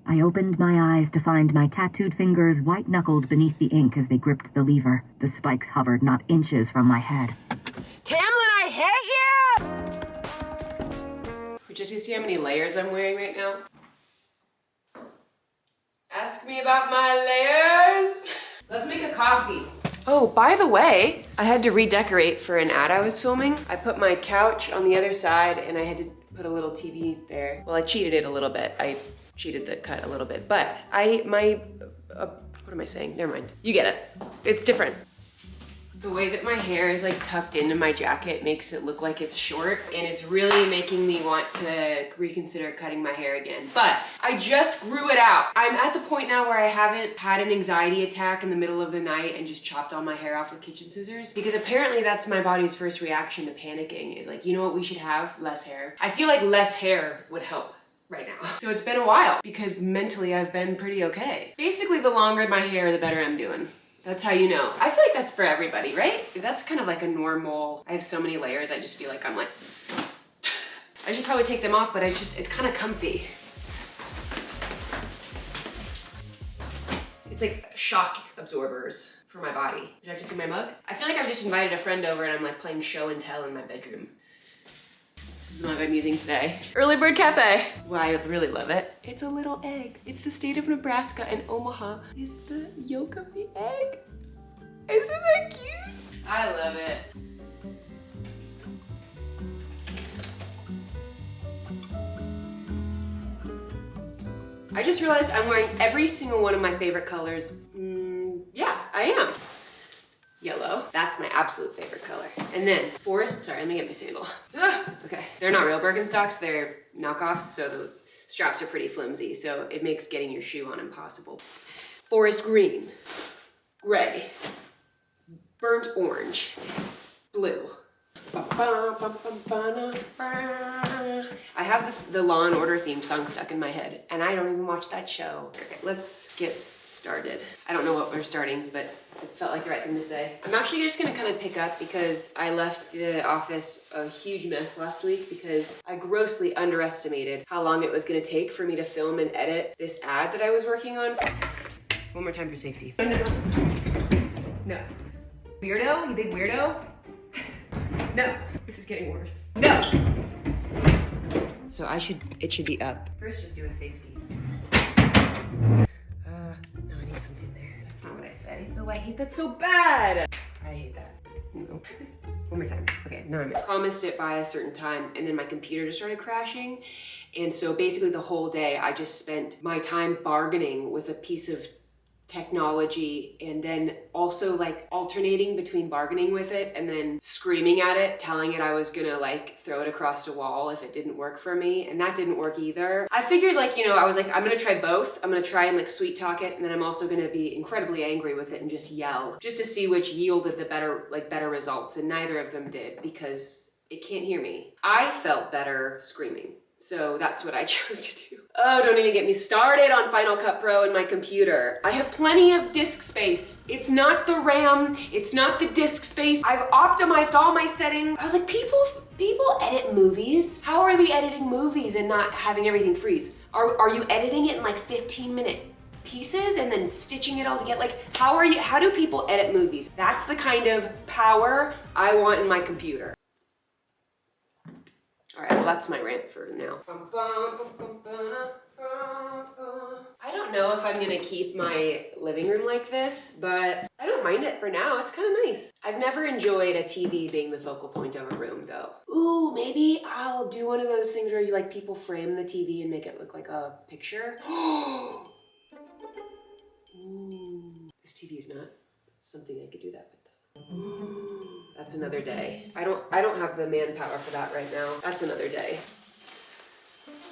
I opened my eyes to find my tattooed fingers white-knuckled beneath the ink as they gripped the lever. The spikes hovered not inches from my head. Tamlin, I hate you! Would you see how many layers I'm wearing right now? Ask me about my layers. Let's make a coffee. Oh, by the way, I had to redecorate for an ad I was filming. I put my couch on the other side and I had to put a little TV there. Well, I cheated it a little bit. I cheated the cut a little bit, but what am I saying? Never mind. You get it. It's different. The way that my hair is like tucked into my jacket makes it look like it's short, and it's really making me want to reconsider cutting my hair again. But I just grew it out. I'm at the point now where I haven't had an anxiety attack in the middle of the night and just chopped all my hair off with kitchen scissors, because apparently that's my body's first reaction to panicking, is like, you know what we should have? Less hair. I feel like less hair would help right now. So it's been a while because mentally I've been pretty okay. Basically, the longer my hair, the better I'm doing. That's how you know. I feel like that's for everybody, right? That's kind of like a normal, I have so many layers, I just feel like I'm like, I should probably take them off, but it's kind of comfy. It's like shock absorbers for my body. Would you like to see my mug? I feel like I've just invited a friend over and I'm like playing show and tell in my bedroom. This is the mug I'm using today. Early Bird Cafe. Well, I really love it. It's a little egg. It's the state of Nebraska, and Omaha is the yolk of the egg. Isn't that cute? I love it. I just realized I'm wearing every single one of my favorite colors. Yeah, I am. Yellow. That's my absolute favorite color. And then forest, sorry, let me get my sandal. Okay, they're not real Birkenstocks, they're knockoffs, so the straps are pretty flimsy, so it makes getting your shoe on impossible. Forest green, gray, burnt orange, blue. I have the Law and Order theme song stuck in my head, and I don't even watch that show. Okay, let's get started. I don't know what we're starting, but it felt like the right thing to say. I'm actually just gonna kind of pick up because I left the office a huge mess last week because I grossly underestimated how long it was gonna take for me to film and edit this ad that I was working on. One more time for safety. No. Weirdo, you big weirdo. No, this is getting worse. No. So it should be up. First, just do a safety. No, I need something there. That's not what I said. Oh, I hate that so bad. I hate that. No. One more time. Okay, no, I promised it by a certain time, and then my computer just started crashing. And so basically the whole day, I just spent my time bargaining with a piece of technology, and then also like alternating between bargaining with it and then screaming at it, telling it I was gonna like throw it across a wall if it didn't work for me, and that didn't work either. I figured like, you know, I was like, I'm gonna try both. I'm gonna try and like sweet talk it, and then I'm also gonna be incredibly angry with it and just yell, just to see which yielded the better results, and neither of them did because it can't hear me. I felt better screaming. So that's what I chose to do. Oh, don't even get me started on Final Cut Pro and my computer. I have plenty of disk space. It's not the RAM, it's not the disk space. I've optimized all my settings. I was like, people edit movies. How are we editing movies and not having everything freeze? Are you editing it in like 15-minute pieces and then stitching it all together? Like, how do people edit movies? That's the kind of power I want in my computer. All right, well, that's my rant for now. I don't know if I'm gonna keep my living room like this, but I don't mind it for now. It's kind of nice. I've never enjoyed a TV being the focal point of a room, though. Ooh, maybe I'll do one of those things where you like people frame the TV and make it look like a picture. Ooh, this TV is not something I could do that with, though. That's another day. I don't have the manpower for that right now. That's another day.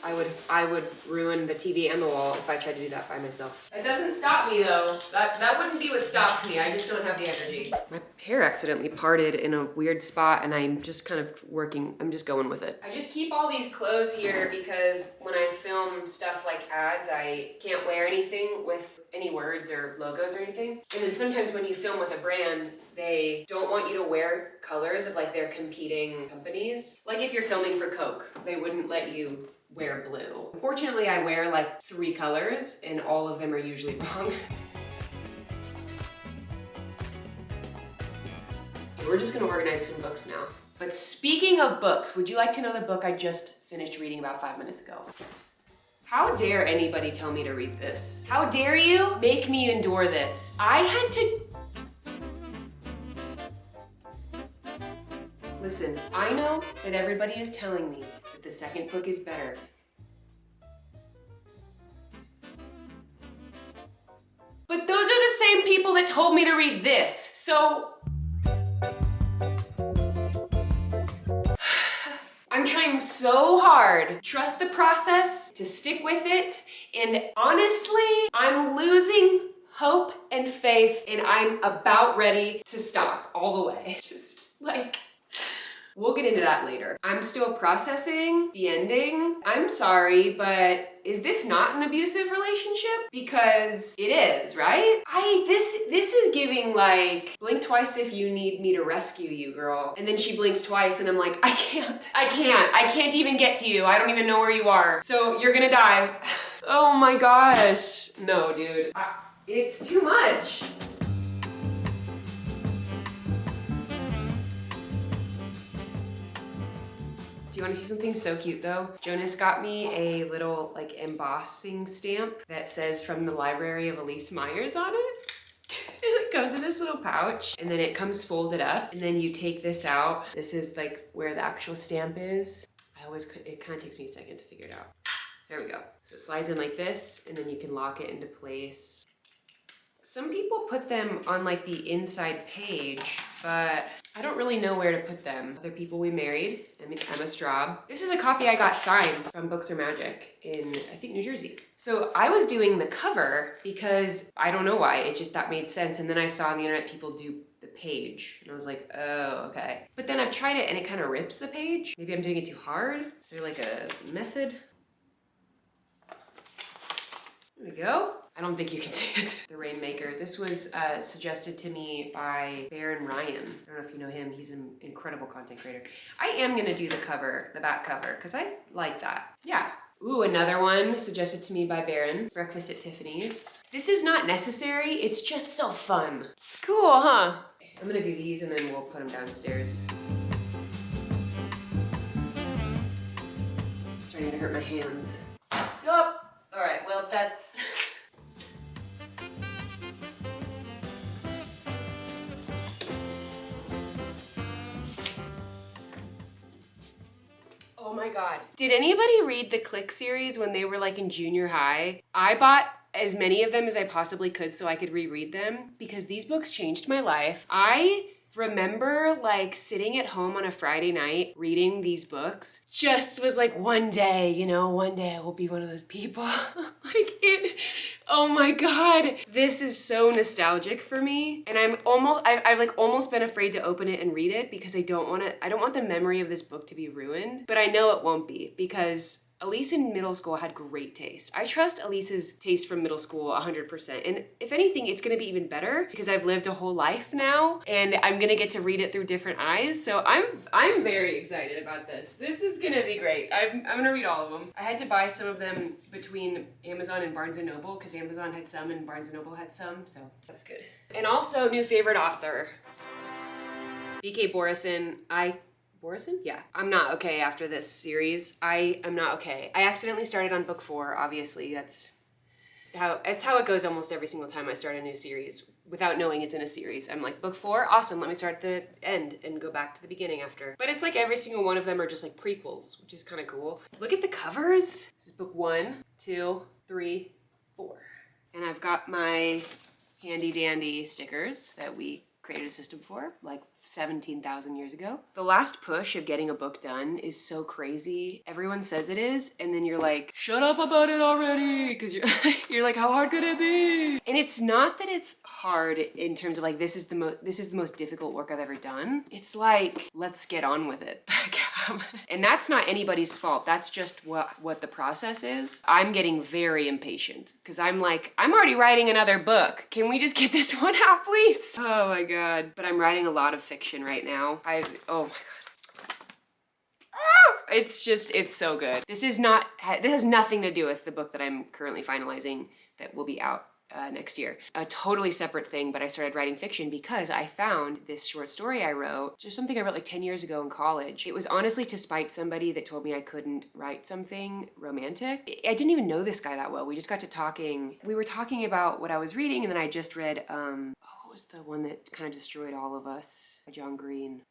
I would ruin the TV and the wall if I tried to do that by myself. It doesn't stop me though. That wouldn't be what stops me. I just don't have the energy. My hair accidentally parted in a weird spot and I'm just kind of I'm just going with it. I just keep all these clothes here because when I film stuff like ads, I can't wear anything with any words or logos or anything. And then sometimes when you film with a brand, they don't want you to wear colors of like their competing companies. Like if you're filming for Coke, they wouldn't let you wear blue. Unfortunately, I wear like 3 colors and all of them are usually wrong. We're just gonna organize some books now. But speaking of books, would you like to know the book I just finished reading about 5 minutes ago? How dare anybody tell me to read this? How dare you make me endure this? I had to... Listen, I know that everybody is telling me that the second book is better. But those are the same people that told me to read this, so... I'm trying so hard. Trust the process, to stick with it, and honestly, I'm losing hope and faith, and I'm about ready to stop all the way. Just like... We'll get into that later. I'm still processing the ending. I'm sorry, but is this not an abusive relationship? Because it is, right? This is giving like, blink twice if you need me to rescue you, girl. And then she blinks twice and I'm like, I can't even get to you. I don't even know where you are. So you're gonna die. Oh my gosh. No, dude. It's too much. Do you want to see something so cute though? Jonas got me a little like embossing stamp that says from the library of Elise Myers on it. It comes in this little pouch and then it comes folded up and then you take this out. This is like where the actual stamp is. It kind of takes me a second to figure it out. There we go. So it slides in like this and then you can lock it into place. Some people put them on like the inside page, but I don't really know where to put them. Other people we married, Emma Straub. This is a copy I got signed from Books Are Magic in, I think, New Jersey. So I was doing the cover because I don't know why, that made sense. And then I saw on the internet people do the page and I was like, oh, okay. But then I've tried it and it kind of rips the page. Maybe I'm doing it too hard. Is there like a method? There we go. I don't think you can see it. The Rainmaker. This was suggested to me by Baron Ryan. I don't know if you know him. He's an incredible content creator. I am gonna do the cover, the back cover, because I like that. Yeah. Ooh, another one suggested to me by Baron. Breakfast at Tiffany's. This is not necessary. It's just so fun. Cool, huh? I'm gonna do these and then we'll put them downstairs. It's starting to hurt my hands. Yup. All right, well, that's... Oh my God. Did anybody read the Click series when they were like in junior high? I bought as many of them as I possibly could so I could reread them because these books changed my life. I remember like sitting at home on a Friday night reading these books. Just was like one day, you know, one day I will be one of those people. Oh my God. This is so nostalgic for me. And I've like almost been afraid to open it and read it because I don't want the memory of this book to be ruined, but I know it won't be because Elise in middle school had great taste. I trust Elise's taste from middle school 100%. And if anything, it's gonna be even better because I've lived a whole life now and I'm gonna get to read it through different eyes. So I'm very excited about this. This is gonna be great. I'm gonna read all of them. I had to buy some of them between Amazon and Barnes & Noble because Amazon had some and Barnes & Noble had some, so that's good. And also new favorite author, B.K. Borison. Borison? Yeah. I'm not okay after this series. I am not okay. I accidentally started on book 4, obviously. That's how it goes almost every single time I start a new series without knowing it's in a series. I'm like, book 4, awesome, let me start at the end and go back to the beginning after. But it's like every single one of them are just like prequels, which is kind of cool. Look at the covers. This is book 1, 2, 3, 4. And I've got my handy dandy stickers that we created a system for like 17,000 years ago. The last push of getting a book done is so crazy. Everyone says it is, and then you're like, shut up about it already, because you're like, how hard could it be? And it's not that it's hard in terms of like, this is the most difficult work I've ever done. It's like, let's get on with it. And that's not anybody's fault. That's just what the process is. I'm getting very impatient because I'm like, I'm already writing another book. Can we just get this one out, please? Oh my God. But I'm writing a lot of fiction right now. Oh my God. It's so good. This has nothing to do with the book that I'm currently finalizing that will be out next year. A totally separate thing, but I started writing fiction because I found this short story I wrote, just something I wrote like 10 years ago in college. It was honestly to spite somebody that told me I couldn't write something romantic. I didn't even know this guy that well. We just got to talking. We were talking about what I was reading, and then I just read, what was the one that kind of destroyed all of us? John Green.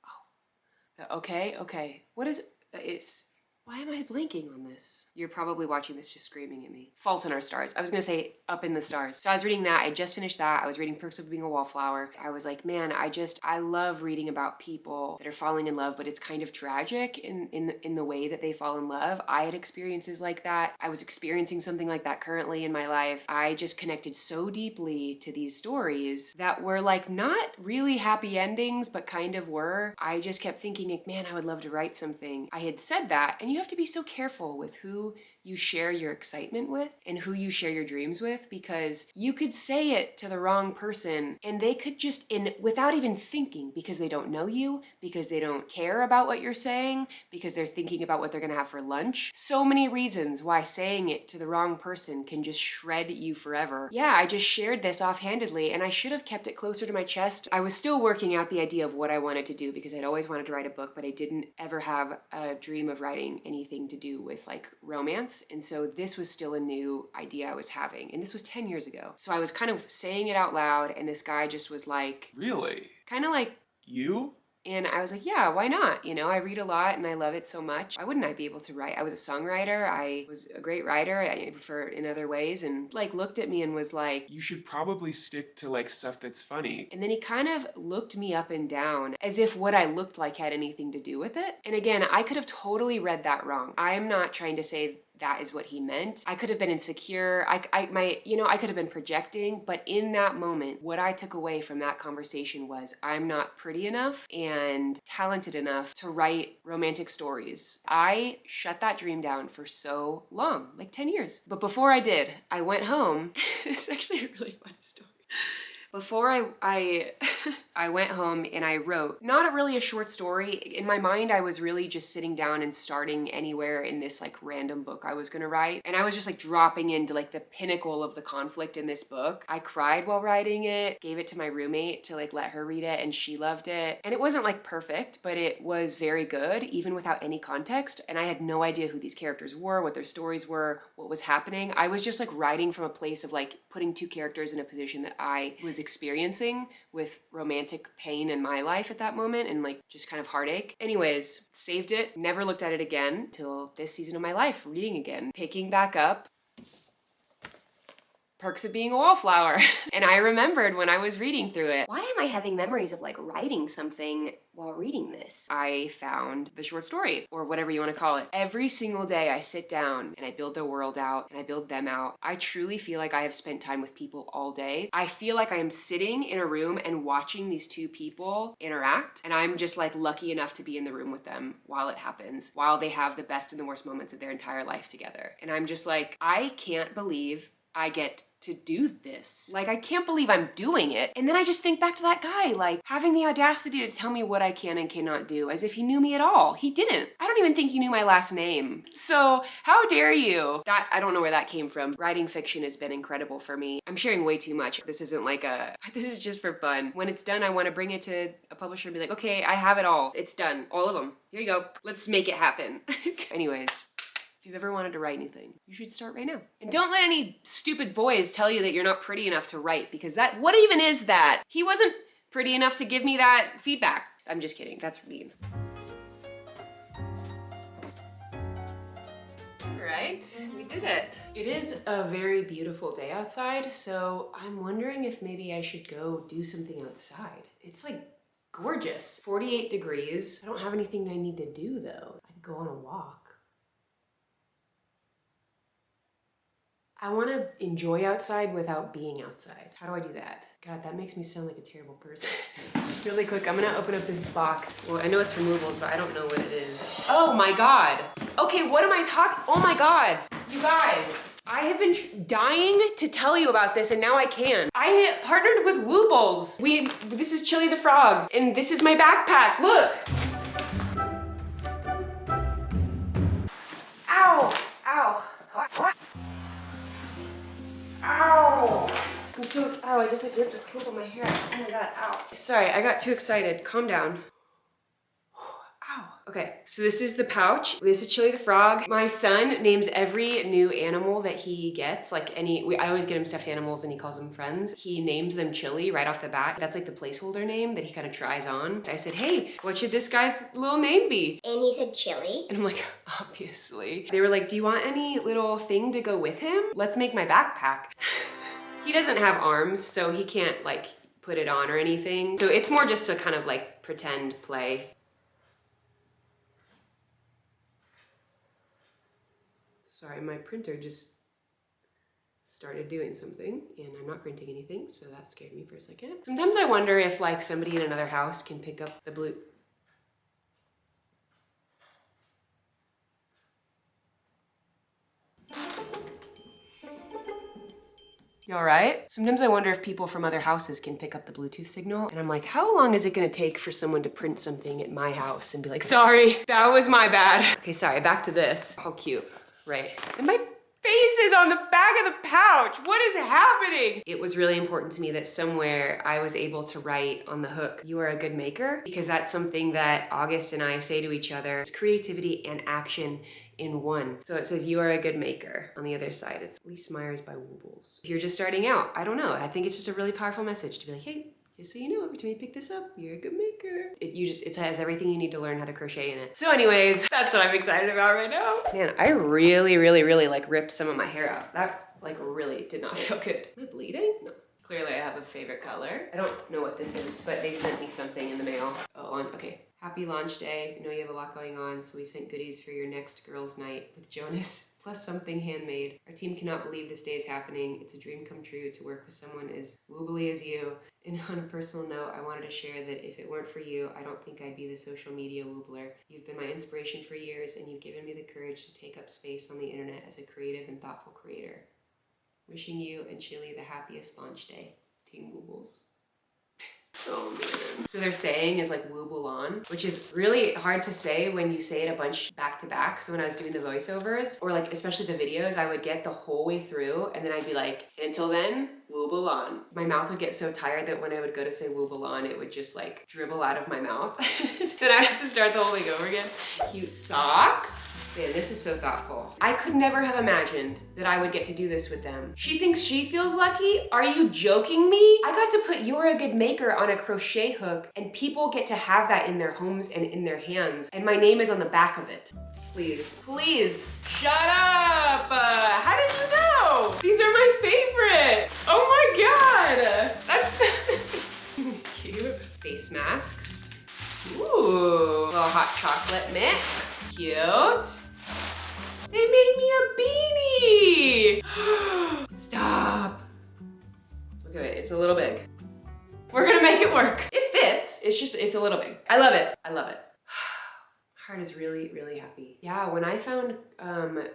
Oh, okay. What is it? Why am I blanking on this? You're probably watching this just screaming at me. Fault in Our Stars. I was gonna say Up in the Stars. So I was reading that. I just finished that. I was reading Perks of Being a Wallflower. I was like, man, I love reading about people that are falling in love, but it's kind of tragic in the way that they fall in love. I had experiences like that. I was experiencing something like that currently in my life. I just connected so deeply to these stories that were like not really happy endings, but kind of were. I just kept thinking, like, man, I would love to write something. I had said that, and you have to be so careful with who you share your excitement with and who you share your dreams with, because you could say it to the wrong person and they could just, without even thinking, because they don't know you, because they don't care about what you're saying, because they're thinking about what they're gonna have for lunch. So many reasons why saying it to the wrong person can just shred you forever. Yeah, I just shared this offhandedly and I should have kept it closer to my chest. I was still working out the idea of what I wanted to do because I'd always wanted to write a book, but I didn't ever have a dream of writing anything to do with like romance. And so this was still a new idea I was having. And this was 10 years ago. So I was kind of saying it out loud and this guy just was like, really? Kind of like, you? And I was like, yeah, why not? You know, I read a lot and I love it so much. Why wouldn't I be able to write? I was a songwriter. I was a great writer in other ways, and like looked at me and was like, you should probably stick to like stuff that's funny. And then he kind of looked me up and down as if what I looked like had anything to do with it. And again, I could have totally read that wrong. I am not trying to say that is what he meant. I could have been insecure. I could have been projecting, but in that moment, what I took away from that conversation was I'm not pretty enough and talented enough to write romantic stories. I shut that dream down for so long, like 10 years. But before I did, I went home. It's actually a really funny story. Before I went home and I wrote, not really a short story. In my mind, I was really just sitting down and starting anywhere in this like random book I was gonna write. And I was just like dropping into like the pinnacle of the conflict in this book. I cried while writing it, gave it to my roommate to like let her read it, and she loved it. And it wasn't like perfect, but it was very good, even without any context. And I had no idea who these characters were, what their stories were, what was happening. I was just like writing from a place of like putting two characters in a position that I was experiencing with romantic pain in my life at that moment and like just kind of heartache. Anyways, saved it, never looked at it again till this season of my life, reading again, picking back up Perks of Being a Wallflower. And I remembered when I was reading through it, why am I having memories of like writing something while reading this? I found the short story, or whatever you want to call it. Every single day I sit down and I build their world out and I build them out. I truly feel like I have spent time with people all day. I feel like I am sitting in a room and watching these two people interact, and I'm just like lucky enough to be in the room with them while it happens, while they have the best and the worst moments of their entire life together. And I'm just like, I can't believe I get to do this. Like, I can't believe I'm doing it. And then I just think back to that guy, like having the audacity to tell me what I can and cannot do as if he knew me at all. He didn't. I don't even think he knew my last name. So how dare you? I don't know where that came from. Writing fiction has been incredible for me. I'm sharing way too much. This isn't like this is just for fun. When it's done, I want to bring it to a publisher and be like, okay, I have it all. It's done. All of them. Here you go. Let's make it happen. Anyways. If you've ever wanted to write anything, you should start right now. And don't let any stupid boys tell you that you're not pretty enough to write, because what even is that? He wasn't pretty enough to give me that feedback. I'm just kidding, that's mean. All right, we did it. It is a very beautiful day outside, so I'm wondering if maybe I should go do something outside. It's like gorgeous, 48 degrees. I don't have anything I need to do though. I could go on a walk. I want to enjoy outside without being outside. How do I do that? God, that makes me sound like a terrible person. Really quick, I'm gonna open up this box. Well, I know it's from Woobles, but I don't know what it is. Oh my God. Okay, what am I talking? Oh my God. You guys, I have been dying to tell you about this, and now I can. I partnered with Woobles. This is Chili the Frog, and this is my backpack, look. I'm so, oh, I just like ripped a poop on my hair. Oh my God, ow. Sorry, I got too excited. Calm down. Ow. Okay, so this is the pouch. This is Chili the Frog. My son names every new animal that he gets, like I always get him stuffed animals and he calls them friends. He names them Chili right off the bat. That's like the placeholder name that he kind of tries on. So I said, hey, what should this guy's little name be? And he said Chili. And I'm like, obviously. They were like, do you want any little thing to go with him? Let's make my backpack. He doesn't have arms, so he can't like put it on or anything. So it's more just to kind of like pretend play. Sorry, my printer just started doing something and I'm not printing anything, so that scared me for a second. Sometimes I wonder if like somebody in another house can pick up the blue. You all right? Sometimes I wonder if people from other houses can pick up the Bluetooth signal. And I'm like, how long is it gonna take for someone to print something at my house and be like, sorry, that was my bad. Okay, sorry, back to this. How cute, right? And my face is on the back of the pouch. What is happening? It was really important to me that somewhere I was able to write on the hook, you are a good maker, because that's something that August and I say to each other. It's creativity and action in one. So it says, you are a good maker. On the other side, it's Lise Myers by Woobles. If you're just starting out, I don't know. I think it's just a really powerful message to be like, hey, just so you know, every time you pick this up, you're a good maker. It has everything you need to learn how to crochet in it. So anyways, that's what I'm excited about right now. Man, I really like ripped some of my hair out. That like really did not feel good. Am I bleeding? No. Clearly I have a favorite color. I don't know what this is, but they sent me something in the mail. Oh, okay. Happy launch day. I know you have a lot going on, so we sent goodies for your next girls' night with Jonas, plus something handmade. Our team cannot believe this day is happening. It's a dream come true to work with someone as woobly as you. And on a personal note, I wanted to share that if it weren't for you, I don't think I'd be the social media woobler. You've been my inspiration for years, and you've given me the courage to take up space on the internet as a creative and thoughtful creator. Wishing you and Chili the happiest launch day. Team Woobles. Oh man. So they're saying is like wooble on, which is really hard to say when you say it a bunch back to back. So when I was doing the voiceovers, or like especially the videos, I would get the whole way through and then I'd be like, until then, wooble on. My mouth would get so tired that when I would go to say wooble on, it would just like dribble out of my mouth. Then I'd have to start the whole thing over again. Cute socks. Man, this is so thoughtful. I could never have imagined that I would get to do this with them. She thinks she feels lucky? Are you joking me? I got to put You're a Good Maker on a crochet hook and people get to have that in their homes and in their hands. And my name is on the back of it. Please, please, shut up. How did you know? These are my favorite. Oh my God. That's so cute. Face masks. Ooh, little hot chocolate mix. Cute. They made me a beanie. Stop. Look at it, it's a little big. We're gonna make it work. It fits, it's a little big. I love it, I love it. Heart is really happy. Yeah, when I found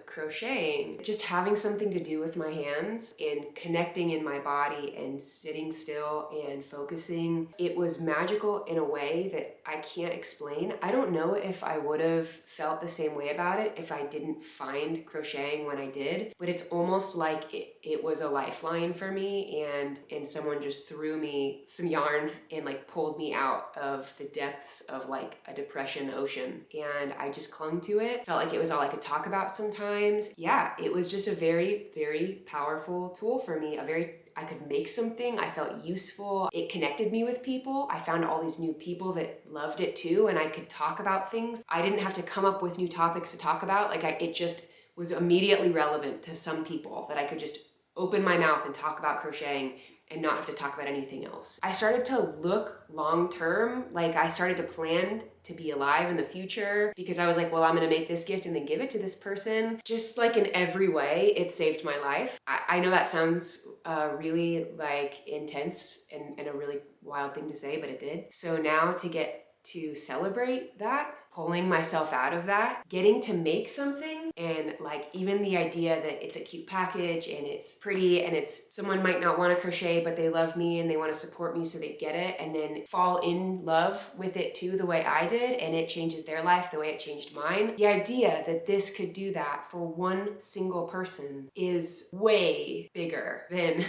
crocheting, just having something to do with my hands and connecting in my body and sitting still and focusing, it was magical in a way that I can't explain. I don't know if I would have felt the same way about it if I didn't find crocheting when I did, but it's almost like it was a lifeline for me and someone just threw me some yarn and like pulled me out of the depths of like a depression ocean. And I just clung to it. Felt like it was all I could talk about sometimes. Yeah, it was just a very powerful tool for me. I could make something, I felt useful. It connected me with people. I found all these new people that loved it too, and I could talk about things. I didn't have to come up with new topics to talk about. It just was immediately relevant to some people that I could just open my mouth and talk about crocheting and not have to talk about anything else. I started to look long-term, like I started to plan to be alive in the future because I was like, well, I'm gonna make this gift and then give it to this person. Just like in every way, it saved my life. I know that sounds really like intense and a really wild thing to say, but it did. So now to get to celebrate that, pulling myself out of that, getting to make something, and like even the idea that it's a cute package and it's pretty and it's someone might not want to crochet but they love me and they want to support me so they get it and then fall in love with it too the way I did and it changes their life the way it changed mine. The idea that this could do that for one single person is way bigger than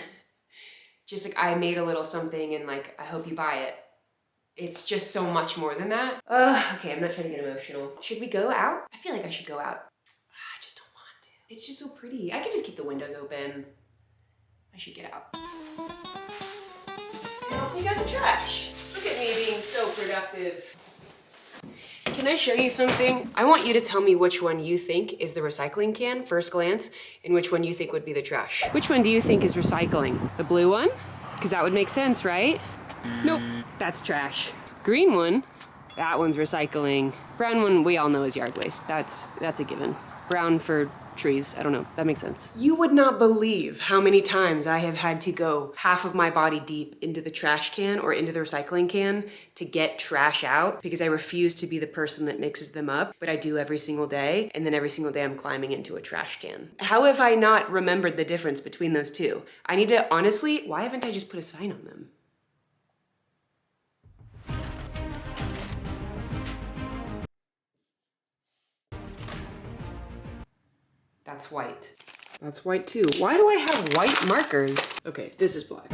just like I made a little something and like, I hope you buy it. It's just so much more than that. Okay, I'm not trying to get emotional. Should we go out? I feel like I should go out. I just don't want to. It's just so pretty. I could just keep the windows open. I should get out. And I'll take out the trash. Look at me being so productive. Can I show you something? I want you to tell me which one you think is the recycling can, first glance, and which one you think would be the trash. Which one do you think is recycling? The blue one? Because that would make sense, right? Nope, that's trash. Green one, that one's recycling. Brown one, we all know is yard waste. That's a given. Brown for trees, I don't know, that makes sense. You would not believe how many times I have had to go half of my body deep into the trash can or into the recycling can to get trash out because I refuse to be the person that mixes them up, but I do every single day, and then every single day I'm climbing into a trash can. How have I not remembered the difference between those two? I need to, honestly, why haven't I just put a sign on them? That's white. That's white too. Why do I have white markers? Okay, this is black.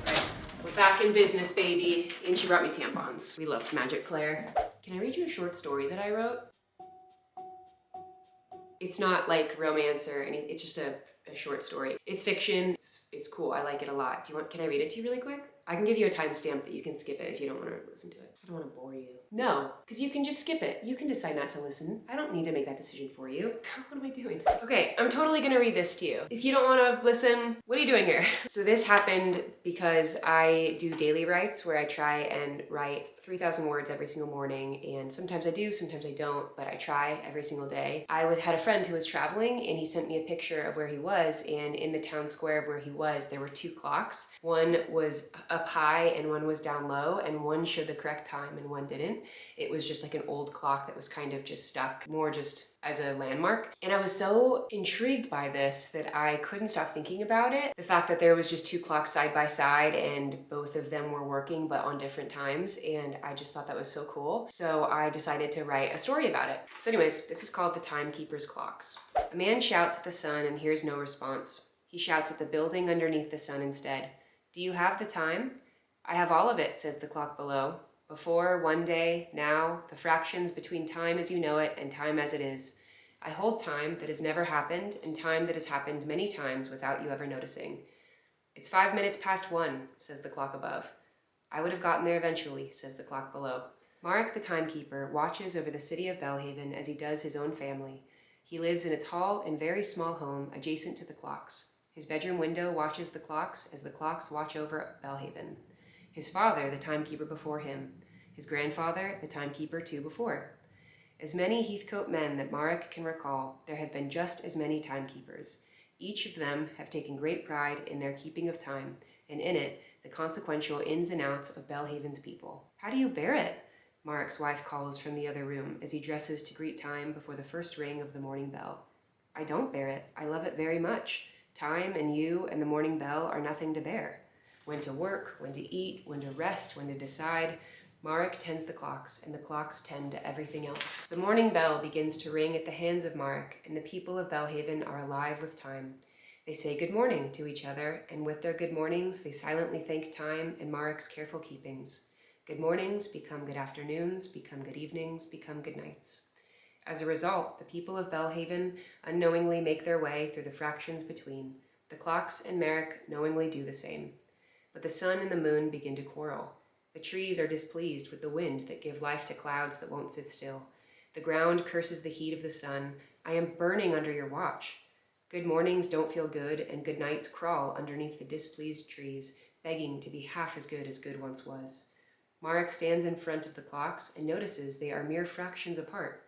Right, we're back in business, baby. And she brought me tampons. We loved Magic Claire. Can I read you a short story that I wrote? It's not like romance or anything, it's just a short story. It's fiction, it's cool, I like it a lot. Can I read it to you really quick? I can give you a timestamp that you can skip it if you don't want to listen to it. I don't want to bore you. No, because you can just skip it. You can decide not to listen. I don't need to make that decision for you. What am I doing? Okay, I'm totally gonna read this to you. If you don't want to listen, what are you doing here? So this happened because I do daily writes where I try and write 3,000 words every single morning, and sometimes I do, sometimes I don't, but I try every single day. I had a friend who was traveling and he sent me a picture of where he was, and in the town square of where he was, there were two clocks. One was up high and one was down low, and one showed the correct time and one didn't. It was just like an old clock that was kind of just stuck, more just as a landmark. And I was so intrigued by this that I couldn't stop thinking about it. The fact that there was just two clocks side by side and both of them were working but on different times, and I just thought that was so cool. So I decided to write a story about it. So anyways, this is called The Timekeeper's Clocks. A man shouts at the sun and hears no response. He shouts at the building underneath the sun instead. Do you have the time? I have all of it, says the clock below. Before, one day, now, the fractions between time as you know it and time as it is. I hold time that has never happened and time that has happened many times without you ever noticing. It's 5 minutes past 1, says the clock above. I would have gotten there eventually, says the clock below. Marek, the timekeeper, watches over the city of Belhaven as he does his own family. He lives in a tall and very small home adjacent to the clocks. His bedroom window watches the clocks as the clocks watch over Belhaven. His father, the timekeeper before him. His grandfather, the timekeeper two before. As many Heathcote men that Marek can recall, there have been just as many timekeepers. Each of them have taken great pride in their keeping of time, and in it, the consequential ins and outs of Belhaven's people. How do you bear it? Marek's wife calls from the other room as he dresses to greet time before the first ring of the morning bell. I don't bear it. I love it very much. Time and you and the morning bell are nothing to bear. When to work, when to eat, when to rest, when to decide. Marek tends the clocks, and the clocks tend to everything else. The morning bell begins to ring at the hands of Marek, and the people of Belhaven are alive with time. They say good morning to each other, and with their good mornings, they silently thank time and Marek's careful keepings. Good mornings become good afternoons, become good evenings, become good nights. As a result, the people of Belhaven unknowingly make their way through the fractions between. The clocks and Marek knowingly do the same. But the sun and the moon begin to quarrel. The trees are displeased with the wind that give life to clouds that won't sit still. The ground curses the heat of the sun. I am burning under your watch. Good mornings don't feel good, and good nights crawl underneath the displeased trees, begging to be half as good once was. Marek stands in front of the clocks and notices they are mere fractions apart.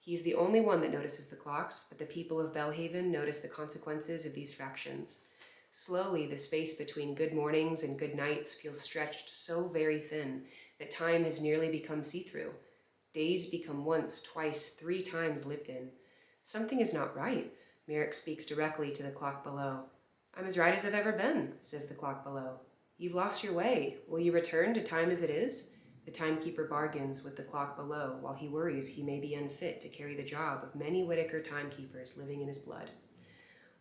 He's the only one that notices the clocks, but the people of Belhaven notice the consequences of these fractions. Slowly, the space between good mornings and good nights feels stretched so very thin that time has nearly become see-through. Days become once, twice, 3 times lived in. Something is not right. Marek speaks directly to the clock below. I'm as right as I've ever been, says the clock below. You've lost your way. Will you return to time as it is? The timekeeper bargains with the clock below while he worries he may be unfit to carry the job of many Whittaker timekeepers living in his blood.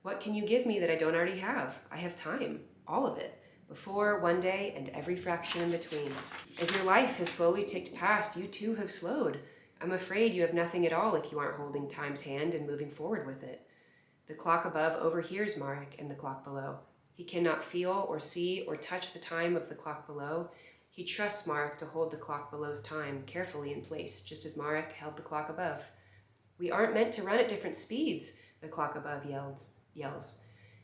What can you give me that I don't already have? I have time, all of it. Before, one day, and every fraction in between. As your life has slowly ticked past, you too have slowed. I'm afraid you have nothing at all if you aren't holding time's hand and moving forward with it. The clock above overhears Marek and the clock below. He cannot feel or see or touch the time of the clock below. He trusts Marek to hold the clock below's time carefully in place, just as Marek held the clock above. We aren't meant to run at different speeds, the clock above yells.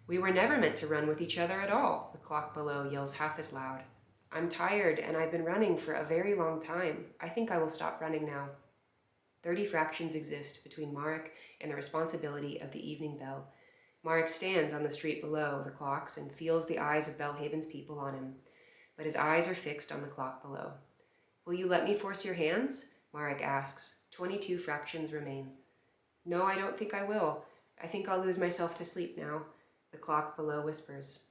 We were never meant to run with each other at all, the clock below yells half as loud. I'm tired and I've been running for a very long time. I think I will stop running now. 30 fractions exist between Marek and the responsibility of the evening bell. Marek stands on the street below the clocks and feels the eyes of Belhaven's people on him, but his eyes are fixed on the clock below. Will you let me force your hands? Marek asks. 22 fractions remain. No, I don't think I will. I think I'll lose myself to sleep now, the clock below whispers.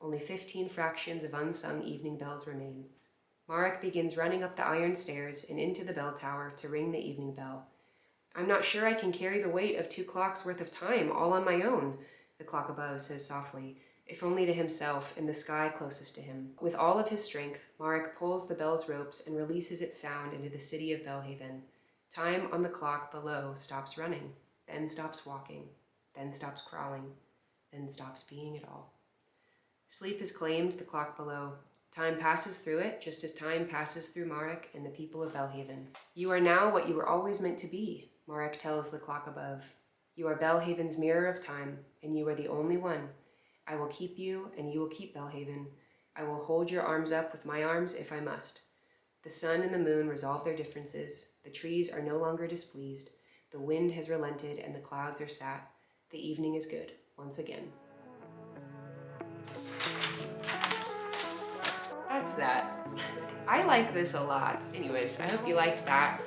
Only 15 fractions of unsung evening bells remain. Marek begins running up the iron stairs and into the bell tower to ring the evening bell. I'm not sure I can carry the weight of 2 clocks worth of time all on my own, the clock above says softly, if only to himself in the sky closest to him. With all of his strength, Marek pulls the bell's ropes and releases its sound into the city of Belhaven. Time on the clock below stops running, then stops walking, then stops crawling, then stops being at all. Sleep has claimed the clock below. Time passes through it, just as time passes through Marek and the people of Belhaven. You are now what you were always meant to be, Marek tells the clock above. You are Belhaven's mirror of time, and you are the only one. I will keep you, and you will keep Belhaven. I will hold your arms up with my arms if I must. The sun and the moon resolve their differences. The trees are no longer displeased. The wind has relented, and the clouds are sat. The evening is good, once again. That's that. I like this a lot. Anyways, I hope you liked that.